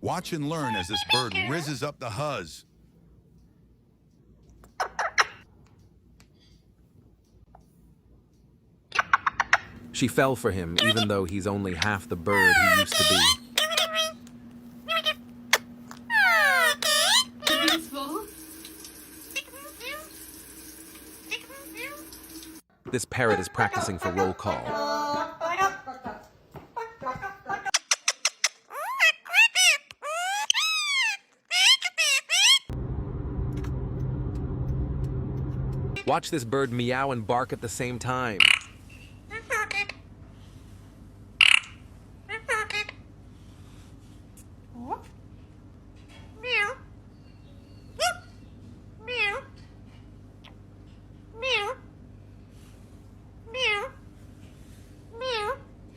Watch and learn as this bird rizzes up the huzz. She fell for him, even though he's only half the bird he used to be. This parrot is practicing for roll call. Watch this bird meow and bark at the same time.